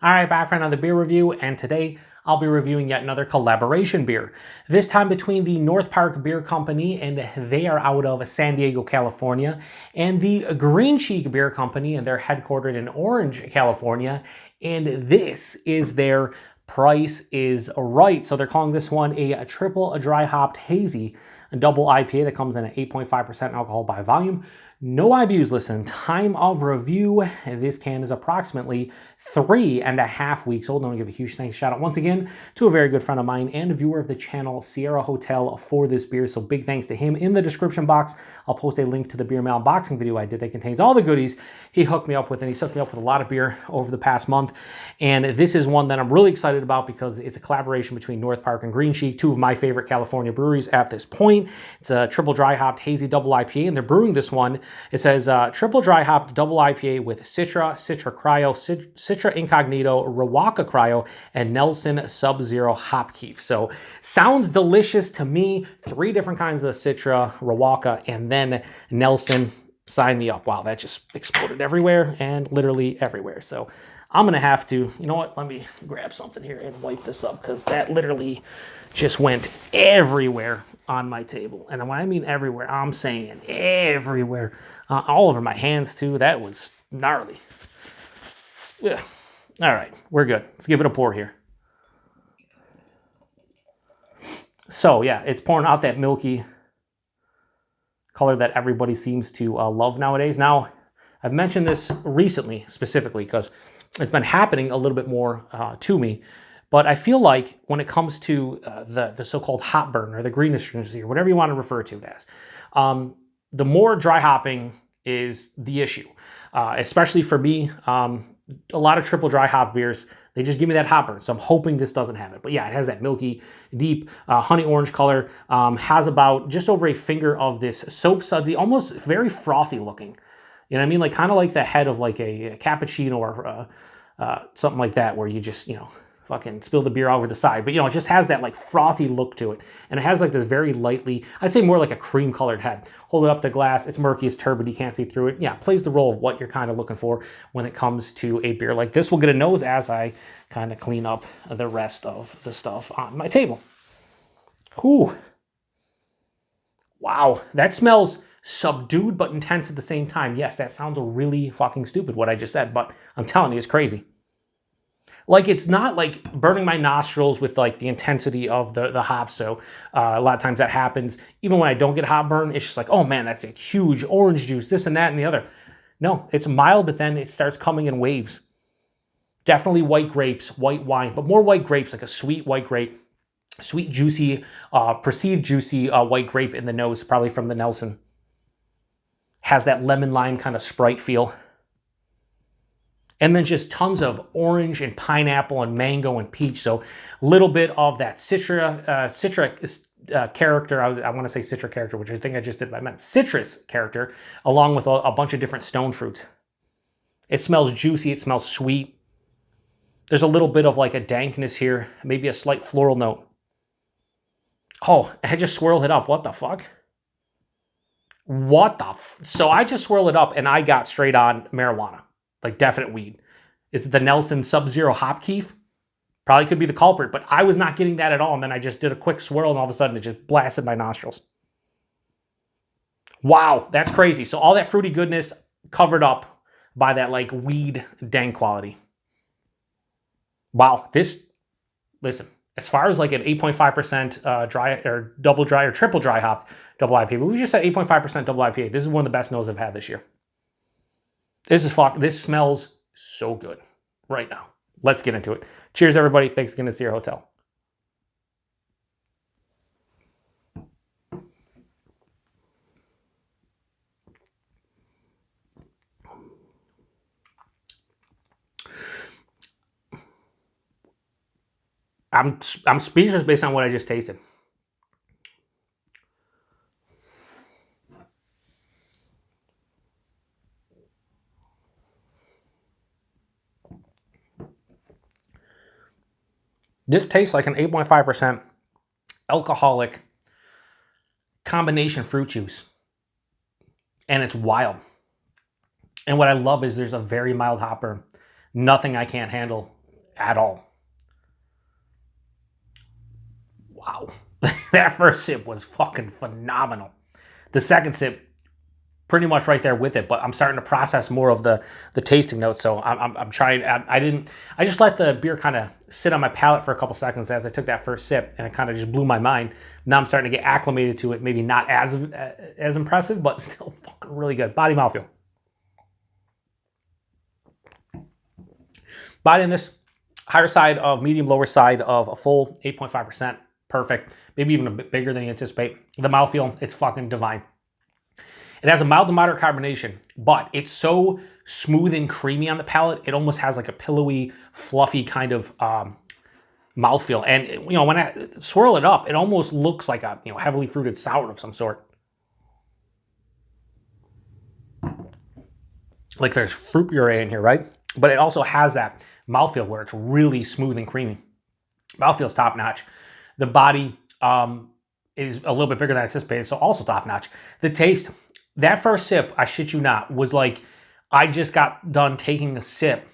All right, back for another beer review, and today I'll be reviewing yet another collaboration beer. This time between the North Park Beer Company, and they are out of San Diego, California, and the Green Cheek Beer Company, and they're headquartered in Orange, California, and this is their Price is Right. So they're calling this one a triple dry hopped hazy double IPA that comes in at 8.5% alcohol by volume. No IBUs listed. Time of review, this can is approximately 3.5 weeks old. I want to give a huge thanks shout out once again to a very good friend of mine and a viewer of the channel, Sierra Hotel, for this beer. So big thanks to him. In the description box, I'll post a link to the beer mail unboxing video I did that contains all the goodies he hooked me up with, and he's hooked me up with a lot of beer over the past month. And this is one that I'm really excited about because it's a collaboration between North Park and Green Cheek, two of my favorite California breweries at this point. It's a triple dry hopped hazy double IPA, and they're brewing this one. It says triple dry hopped double IPA with Citra Cryo, Citra Incognito, Riwaka Cryo, and Nelson Sub-Zero Hop Kief. So sounds delicious to me. 3 different kinds of Citra, Riwaka, and then Nelson. Sign me up. Wow, that just exploded everywhere and literally everywhere. So I'm going to have to, you know what, let me grab something here and wipe this up because that literally just went everywhere on my table. And when I mean everywhere, I'm saying everywhere. All over my hands too. That was gnarly. Yeah. All right, we're good. Let's give it a pour here. So yeah, it's pouring out that milky color that everybody seems to love nowadays. Now, I've mentioned this recently specifically because it's been happening a little bit more to me, but I feel like when it comes to the so-called hop burn or the green astringency or whatever you want to refer to it as, the more dry hopping is the issue, especially for me. A lot of triple dry hop beers, they just give me that hop burn. So I'm hoping this doesn't have it. But yeah, it has that milky, deep, honey orange color. Has about just over a finger of this soap sudsy, almost very frothy looking. You know what I mean? Like kind of like the head of like a cappuccino or something like that, where you just, you know, fucking spill the beer over the side. But, you know, it just has that like frothy look to it. And it has like this very lightly, I'd say more like a cream colored head. Hold it up to the glass. It's murky, it's turbid, you can't see through it. Yeah, plays the role of what you're kind of looking for when it comes to a beer like this. We'll get a nose as I kind of clean up the rest of the stuff on my table. Whew. Wow, that smells subdued but intense at the same time. Yes, that sounds really fucking stupid what I just said, but I'm telling you, it's crazy. Like, it's not like burning my nostrils with like the intensity of the hops. So a lot of times that happens. Even when I don't get hop burn, it's just like, oh man, that's a huge orange juice, this and that and the other. No, it's mild, but then it starts coming in waves. Definitely white grapes, white wine, but more white grapes, like a sweet white grape, sweet, juicy, perceived juicy white grape in the nose, probably from the Nelson. Has that lemon lime kind of Sprite feel. And then just tons of orange and pineapple and mango and peach. So a little bit of that Citra character. I want to say Citra character, which I think I just did. I meant citrus character, along with a bunch of different stone fruits. It smells juicy. It smells sweet. There's a little bit of like a dankness here. Maybe a slight floral note. Oh, I just swirled it up. What the fuck? So I just swirled it up and I got straight on marijuana. Like definite weed. Is it the Nelson Sub-Zero Hop Kief? Probably could be the culprit, but I was not getting that at all. And then I just did a quick swirl and all of a sudden it just blasted my nostrils. Wow, that's crazy. So all that fruity goodness covered up by that like weed dank quality. Wow, listen, as far as like an 8.5% dry or double dry or triple dry hop double IPA, but we just said 8.5% double IPA. This is one of the best noses I've had this year. This smells so good right now. Let's get into it. Cheers, everybody. Thanks again to Sierra Hotel. I'm speechless based on what I just tasted. This tastes like an 8.5% alcoholic combination fruit juice. And it's wild. And what I love is there's a very mild hop burn. Nothing I can't handle at all. Wow. That first sip was fucking phenomenal. The second sip, pretty much right there with it, but I'm starting to process more of the tasting notes. So I'm trying. I just let the beer kind of sit on my palate for a couple seconds as I took that first sip, and it kind of just blew my mind. Now I'm starting to get acclimated to it. Maybe not as impressive, but still fucking really good. Body mouthfeel. Body on this higher side of medium, lower side of a full 8.5%. Perfect. Maybe even a bit bigger than you anticipate. The mouthfeel, it's fucking divine. It has a mild to moderate carbonation, but it's so smooth and creamy on the palate. It almost has like a pillowy, fluffy kind of mouthfeel. And you know, when I swirl it up, it almost looks like a heavily fruited sour of some sort. Like there's fruit puree in here, right? But it also has that mouthfeel where it's really smooth and creamy. Mouthfeel's top notch. The body is a little bit bigger than I anticipated, so also top notch. The taste. That first sip, I shit you not, was like I just got done taking a sip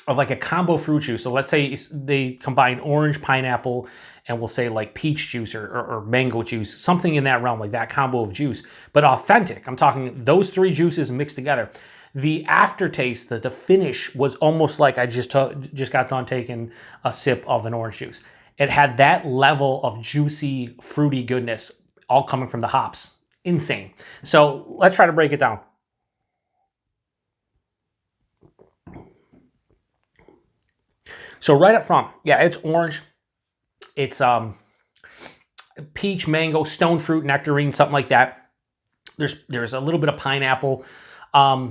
of like a combo fruit juice. So let's say they combine orange, pineapple, and we'll say like peach juice or mango juice, something in that realm, like that combo of juice, but authentic. I'm talking those three juices mixed together. The aftertaste, the finish was almost like I just got done taking a sip of an orange juice. It had that level of juicy, fruity goodness all coming from the hops. Insane. So let's try to break it down. So right up front, yeah, it's orange. It's peach, mango, stone fruit, nectarine, something like that. There's a little bit of pineapple. I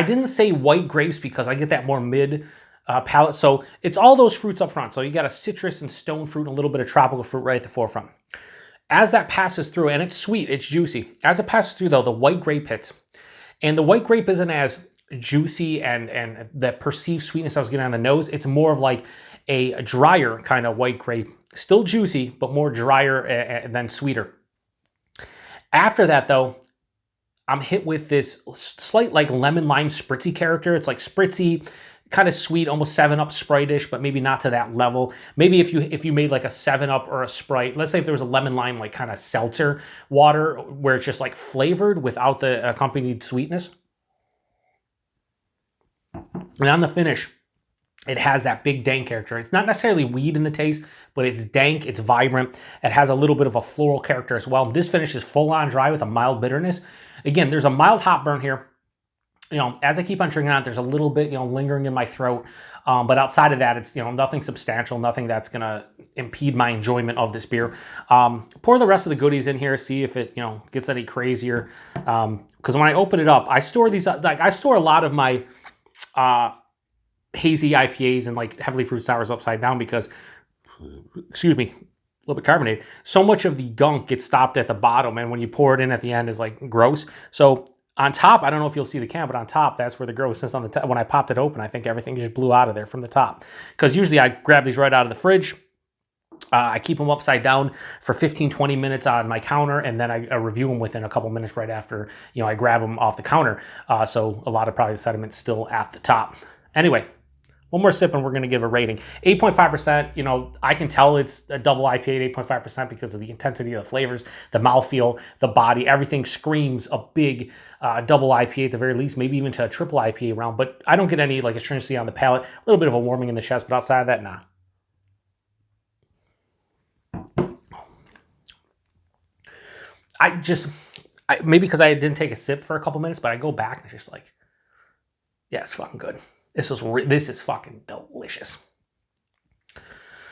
didn't say white grapes because I get that more mid palate. So it's all those fruits up front. So you got a citrus and stone fruit and a little bit of tropical fruit right at the forefront. As that passes through, and it's sweet, it's juicy. As it passes through, though, the white grape hits. And the white grape isn't as juicy and the perceived sweetness I was getting on the nose. It's more of like a drier kind of white grape. Still juicy, but more drier than sweeter. After that, though, I'm hit with this slight like lemon lime spritzy character. It's like spritzy, kind of sweet, almost 7-Up Sprite-ish, but maybe not to that level. Maybe if you made like a 7-Up or a Sprite, let's say if there was a lemon lime like kind of seltzer water where it's just like flavored without the accompanied sweetness. And on the finish, it has that big dank character. It's not necessarily weed in the taste, but it's dank, it's vibrant. It has a little bit of a floral character as well. This finish is full on dry with a mild bitterness. Again, there's a mild hop burn here. You know, as I keep on drinking out, there's a little bit, lingering in my throat. But outside of that, it's, nothing substantial, nothing that's going to impede my enjoyment of this beer. Pour the rest of the goodies in here, see if it, gets any crazier. Because when I open it up, I store these, like I store a lot of my hazy IPAs and like heavily fruit sours upside down because, excuse me, a little bit carbonated. So much of the gunk gets stopped at the bottom, and when you pour it in at the end, is like gross. So on top, I don't know if you'll see the can, but on top, that's where the grossness on the top. When I popped it open, I think everything just blew out of there from the top. Because usually I grab these right out of the fridge. I keep them upside down for 15, 20 minutes on my counter, and then I review them within a couple minutes right after, I grab them off the counter. So a lot of probably the sediment's still at the top. Anyway, one more sip and we're going to give a rating. 8.5%, I can tell it's a double IPA at 8.5% because of the intensity of the flavors, the mouthfeel, the body, everything screams a big double IPA at the very least, maybe even to a triple IPA round. But I don't get any like astringency on the palate, a little bit of a warming in the chest, but outside of that, nah. Maybe because I didn't take a sip for a couple minutes, but I go back and it's just like, yeah, it's fucking good. This is fucking delicious.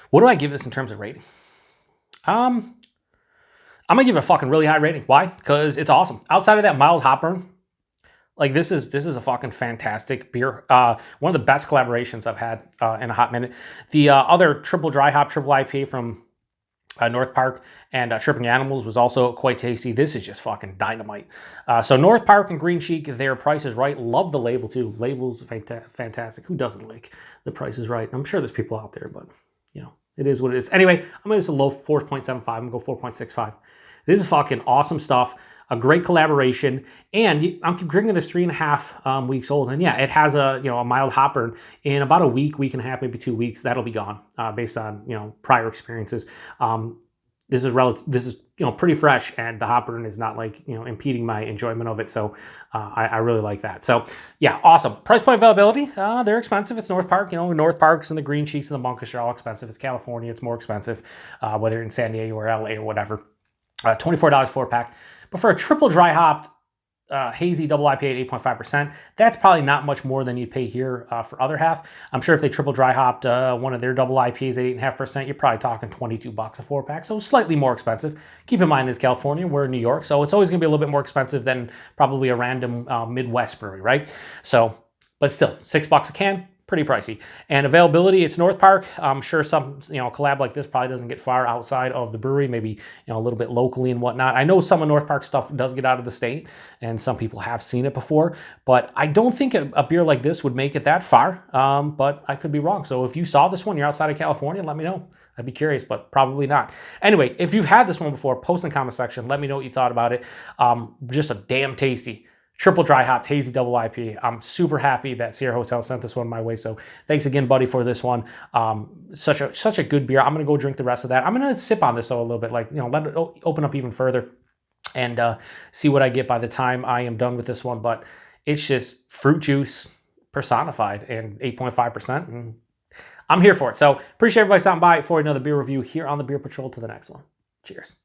What do I give this in terms of rating? I'm gonna give it a fucking really high rating. Why? Because it's awesome. Outside of that mild hop burn, like this is a fucking fantastic beer. One of the best collaborations I've had in a hot minute. The other triple dry hop triple IPA from North Park and Tripping Animals was also quite tasty. This is just fucking dynamite. So North Park and Green Cheek, their Price is Right. Love the label too. Label's fantastic. Who doesn't like the Price is Right? I'm sure there's people out there, but it is what it is. Anyway, I'm going to go low 4.75. I'm going to go 4.65. This is fucking awesome stuff. a great collaboration, and I'm drinking this 3.5 weeks old, and yeah, it has a a mild hop burn. In about a week and a half, maybe 2 weeks, that'll be gone based on prior experiences. This is pretty fresh, and the hop burn is not like impeding my enjoyment of it. So I really like that. So yeah, awesome. Price point availability, they're expensive. It's North Park. North Parks and the Green Cheeks and the Monkish are all expensive. It's California, it's more expensive, whether in San Diego or LA or whatever. $24 4 pack. But for a triple dry hopped Hazy Double IPA at 8.5%, that's probably not much more than you'd pay here for other half. I'm sure if they triple dry hopped one of their double IPAs at 8.5%, you're probably talking $22 a 4-pack, so slightly more expensive. Keep in mind, it's California, we're in New York, so it's always going to be a little bit more expensive than probably a random Midwest brewery, right? So, but still, $6 a can. Pretty pricey. And availability, it's North Park. I'm sure some collab like this probably doesn't get far outside of the brewery, maybe a little bit locally and whatnot. I know some of North Park stuff does get out of the state, and some people have seen it before, but I don't think a beer like this would make it that far, but I could be wrong. So if you saw this one, you're outside of California, let me know. I'd be curious, but probably not. Anyway, if you've had this one before, post in the comment section. Let me know what you thought about it. Just a damn tasty triple dry hopped Hazy Double IPA. I'm super happy that Sierra Hotel sent this one my way. So thanks again, buddy, for this one. Such a good beer. I'm gonna go drink the rest of that. I'm gonna sip on this though a little bit, let it open up even further and see what I get by the time I am done with this one. But it's just fruit juice personified and 8.5%. And I'm here for it. So appreciate everybody stopping by for another beer review here on the Beer Patrol. To the next one. Cheers.